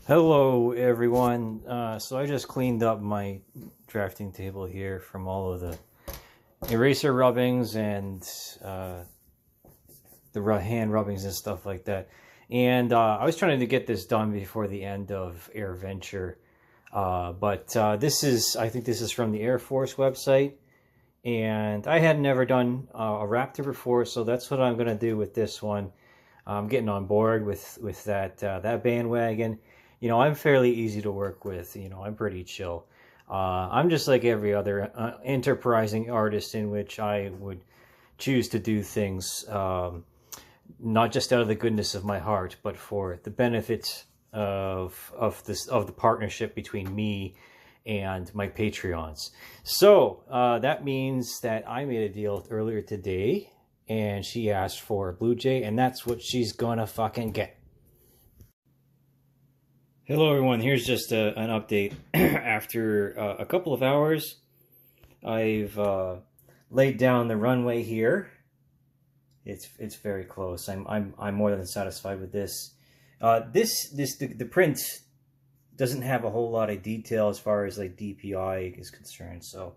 Hello everyone. So I just cleaned up my drafting table here from all of the eraser rubbings and the hand rubbings and stuff like that. And I was trying to get this done before the end of Air Venture. But I think this is from the Air Force website. And I had never done a Raptor before, so that's what I'm going to do with this one. I'm getting on board with that bandwagon. You know, I'm fairly easy to work with. You know, I'm pretty chill. I'm just like every other enterprising artist in which I would choose to do things not just out of the goodness of my heart, but for the benefit of the partnership between me and my Patreons. So that means that I made a deal earlier today, and she asked for a Blue Jay, and that's what she's gonna fucking get. Hello everyone, here's just an update. After a couple of hours, I've laid down the runway here. It's very close. I'm more than satisfied with this. The print doesn't have a whole lot of detail as far as like DPI is concerned. So,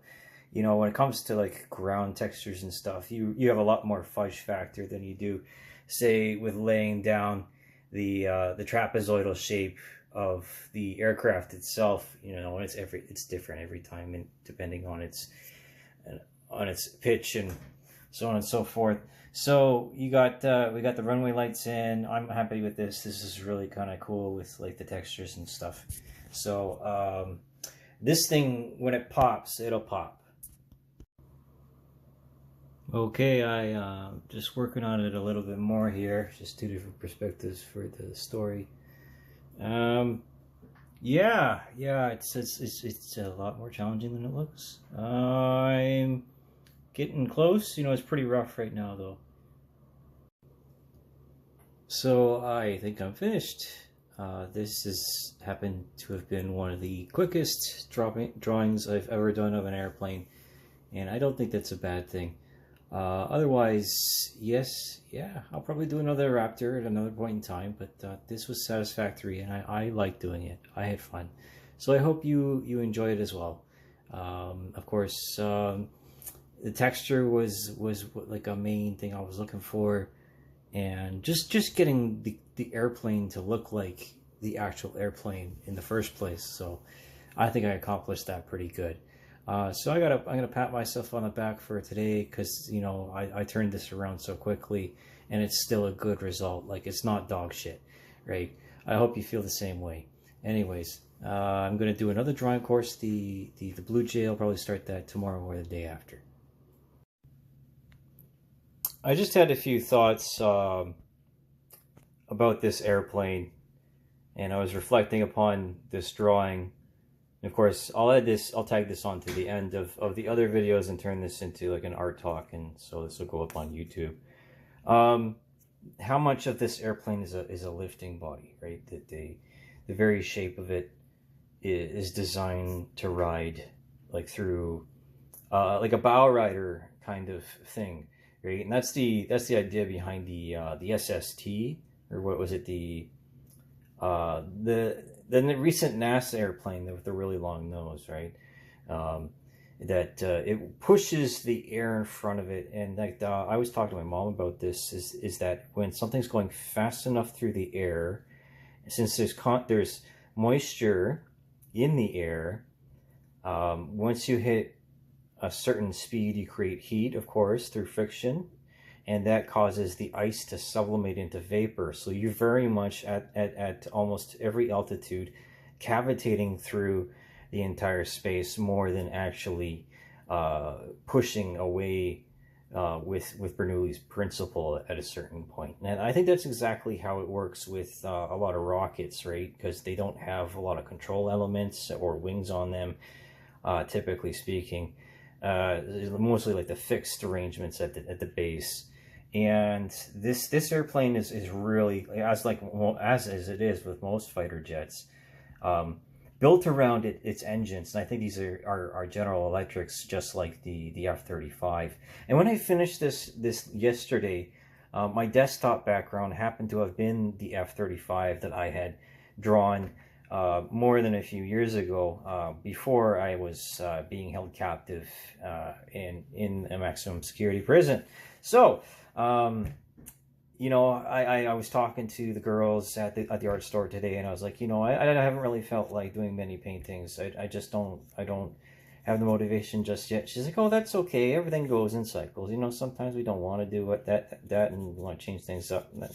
you know, when it comes to like ground textures and stuff, you have a lot more fudge factor than you do, say, with laying down the trapezoidal shape of the aircraft itself. You know, and it's different every time, and depending on its pitch and so on and so forth. So we got the runway lights in. I'm happy with this. This is really kind of cool with like the textures and stuff. So this thing, when it pops, it'll pop. Okay, I just working on it a little bit more here. Just two different perspectives for the story. Yeah, it's a lot more challenging than it looks. I'm getting close. You know, it's pretty rough right now though. So I think I'm finished. This has happened to have been one of the quickest drawings I've ever done of an airplane, and I don't think that's a bad thing. Otherwise, yeah, I'll probably do another Raptor at another point in time, but this was satisfactory, and I like doing it. I had fun. So I hope you enjoy it as well. Of course, the texture was like a main thing I was looking for, and just getting the airplane to look like the actual airplane in the first place. So I think I accomplished that pretty good. So I'm gonna pat myself on the back for today, because you know I turned this around so quickly, and it's still a good result. Like, it's not dog shit, right? I hope you feel the same way. Anyways, I'm gonna do another drawing course. The Blue Jay, I'll probably start that tomorrow or the day after. I just had a few thoughts about this airplane, and I was reflecting upon this drawing. And of course, I'll tag this onto the end of the other videos and turn this into like an art talk, and so this will go up on YouTube. How much of this airplane is a lifting body, right? The very shape of it is designed to ride like through like a bow rider kind of thing, right? And that's the idea behind the SST, or what was it, the recent NASA airplane with the really long nose, right? That it pushes the air in front of it, and like I was talking to my mom about this. Is that when something's going fast enough through the air, since there's moisture in the air, once you hit a certain speed, you create heat, of course, through friction, and that causes the ice to sublimate into vapor. So you're very much at almost every altitude cavitating through the entire space, more than actually pushing away with Bernoulli's principle at a certain point. And I think that's exactly how it works with a lot of rockets, right? Because they don't have a lot of control elements or wings on them, typically speaking. Mostly like the fixed arrangements at the base. And this airplane is really, as it is with most fighter jets, built around its engines. And I think these are General Electrics, just like the F-35. And when I finished this yesterday, my desktop background happened to have been the F-35 that I had drawn more than a few years ago, before I was being held captive in a maximum security prison. So, you know, I was talking to the girls at the art store today, and I was like, you know, I haven't really felt like doing many paintings. I just don't have the motivation just yet. She's like, oh, that's okay. Everything goes in cycles. You know, sometimes we don't want to do that, and we want to change things up. And then,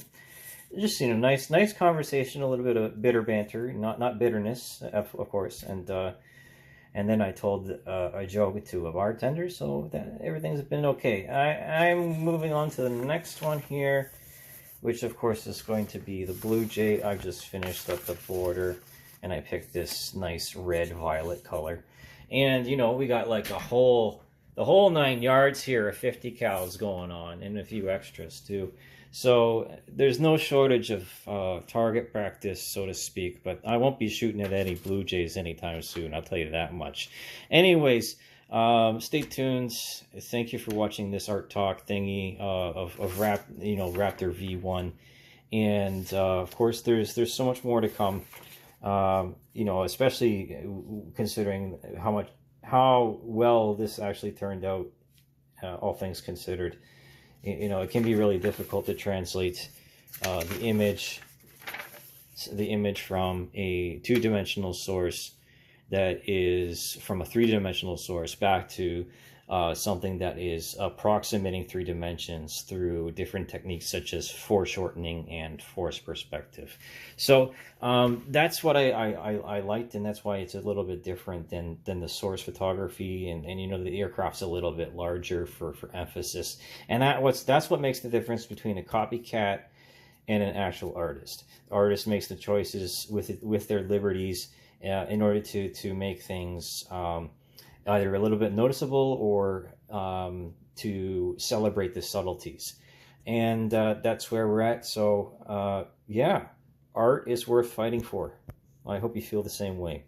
just, you know, nice conversation, a little bit of bitter banter, not bitterness, of course. And then I told a joke to a bartender, so that everything's been okay. I'm moving on to the next one here, which of course is going to be the Blue Jay. I've just finished up the border, and I picked this nice red-violet color. And, you know, we got like the whole 9 yards here of 50 cals going on, and a few extras too. So there's no shortage of target practice, so to speak, but I won't be shooting at any Blue Jays anytime soon, I'll tell you that much. Anyways, stay tuned. Thank you for watching this art talk thingy of Raptor V1. And of course, there's so much more to come. You know, especially considering how well this actually turned out, all things considered. You know, it can be really difficult to translate the image from a two-dimensional source that is from a three-dimensional source back to something that is approximating 3 dimensions through different techniques such as foreshortening and force perspective. So that's what I liked, and that's why it's a little bit different than the source photography, and you know, the aircraft's a little bit larger for emphasis, and that's what makes the difference between a copycat and an actual artist. The artist makes the choices with their liberties in order to make things either a little bit noticeable or to celebrate the subtleties. And that's where we're at. So yeah, art is worth fighting for. I hope you feel the same way.